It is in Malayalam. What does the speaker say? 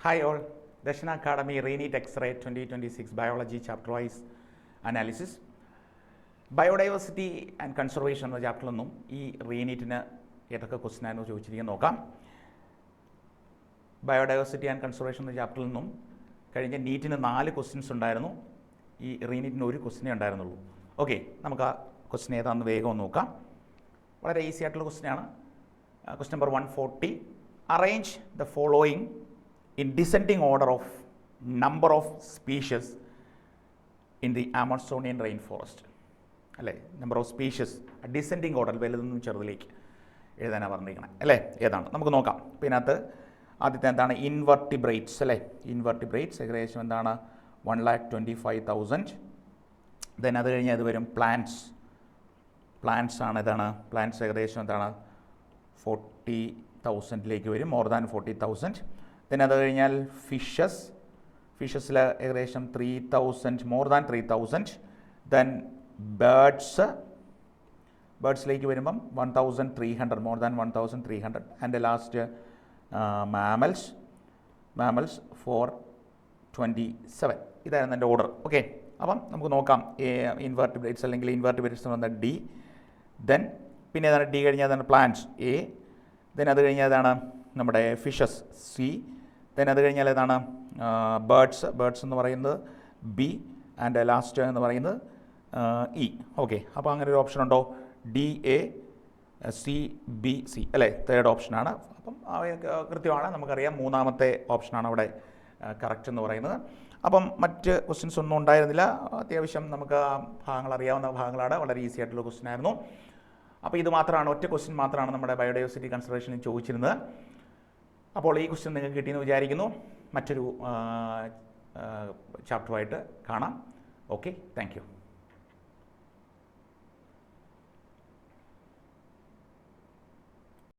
Hi all, Dashna Academy ReNEET X-Ray 2026 Biology Chapter Wise Analysis. Biodiversity and conservation എന്ന ചാപ്റ്ററിലൊന്നും ഈ റീനീറ്റിന് ഏതൊക്കെ ക്വസ്റ്റ്യൻ ആയിരുന്നു ചോദിച്ചിരിക്കുന്നത് നോക്കാം. ബയോഡൈവേഴ്സിറ്റി ആൻഡ് കൺസർവേഷൻ എന്ന ചാപ്റ്ററിൽ നിന്നും കഴിഞ്ഞ നീറ്റിന് 4 ക്വസ്റ്റ്യൻസ് ഉണ്ടായിരുന്നു. ഈ റീനീറ്റിന് ഒരു ക്വസ്റ്റ്യനേ ഉണ്ടായിരുന്നുള്ളൂ. ഓക്കെ, നമുക്ക് ആ ക്വസ്റ്റ്യൻ ഏതാണെന്ന് വേഗം നോക്കാം. വളരെ ഈസി ആയിട്ടുള്ള ക്വസ്റ്റ്യനാണ്. Question number 140. Arrange the following in descending order of number of species in the Amazonian rainforest. അല്ലേ, number of species descending order വലുതിൽ നിന്നും ചെറുതിലേക്ക് എഴുതാനാണ് പറഞ്ഞിരിക്കണം അല്ലേ. ഏതാണ് നമുക്ക് നോക്കാം. അപ്പോൾ ഇതിനകത്ത് ആദ്യത്തെ എന്താണ് ഇൻവെർട്ടിബ്രേറ്റ്സ് അല്ലേ. ഇൻവെർട്ടിബ്രേറ്റ്സ് ഏകദേശം എന്താണ് 1,25,000. ദെൻ അത് കഴിഞ്ഞ് അത് വരും പ്ലാന്റ്സ് ആണ്. ഇതാണ് പ്ലാന്റ്സ് ഏകദേശം എന്താണ് 40,000 വരും, മോർ ദാൻ 40,000. ദെൻ അത് കഴിഞ്ഞാൽ ഫിഷസിൽ ഏകദേശം 3,000, മോർ ദാൻ 3,000. ദെൻ ബേർഡ്സിലേക്ക് വരുമ്പം 1,300, more than 1,300. And last mammals 427. ഇതായിരുന്നു എൻ്റെ ഓർഡർ. ഓക്കെ, അപ്പം നമുക്ക് നോക്കാം. ഇൻവെർട്ടിബ്രേറ്റ്സ് അല്ലെങ്കിൽ ഇൻവെർട്ടിബ്രേറ്റ്സ് വന്ന ഡി. ദെൻ പിന്നെ ഏതാണ് ഡി കഴിഞ്ഞാൽ അതാണ് പ്ലാന്റ്സ് എ. ദെൻ അത് കഴിഞ്ഞാൽ ഏതാണ് നമ്മുടെ ഫിഷസ് സി. ദെൻ അത് കഴിഞ്ഞാൽ ഏതാണ് ബേർഡ്സ് എന്ന് പറയുന്നത് ബി. ആൻഡ് ലാസ്റ്റ് എന്ന് പറയുന്നത് ഇ. ഓക്കെ, അപ്പോൾ അങ്ങനെ ഒരു ഓപ്ഷൻ ഉണ്ടോ? D A C B C അല്ലേ, തേർഡ് ഓപ്ഷനാണ്. അപ്പം കൃത്യമാണ്, നമുക്കറിയാം മൂന്നാമത്തെ ഓപ്ഷനാണ് അവിടെ കറക്റ്റ് എന്ന് പറയുന്നത്. അപ്പം മറ്റ് ക്വസ്റ്റ്യൻസ് ഒന്നും ഉണ്ടായിരുന്നില്ല. അത്യാവശ്യം നമുക്ക് ആ ഭാഗങ്ങൾ അറിയാവുന്ന ഭാഗങ്ങളാണ്. വളരെ ഈസി ആയിട്ടുള്ള ക്വസ്റ്റ്യൻ ആയിരുന്നു. അപ്പോൾ ഇത് മാത്രമാണ്, ഒറ്റ ക്വസ്റ്റ്യൻ മാത്രമാണ് നമ്മുടെ ബയോഡൈവേഴ്സിറ്റി കൺസിഡറേഷനിൽ ചോദിച്ചിരുന്നത്. അപ്പോൾ ഈ ക്വസ്റ്റ്യൻ നിങ്ങൾക്ക് കിട്ടിയെന്ന് വിചാരിക്കുന്നു. മറ്റൊരു ചാപ്റ്ററുമായിട്ട് കാണാം. Okay, thank you.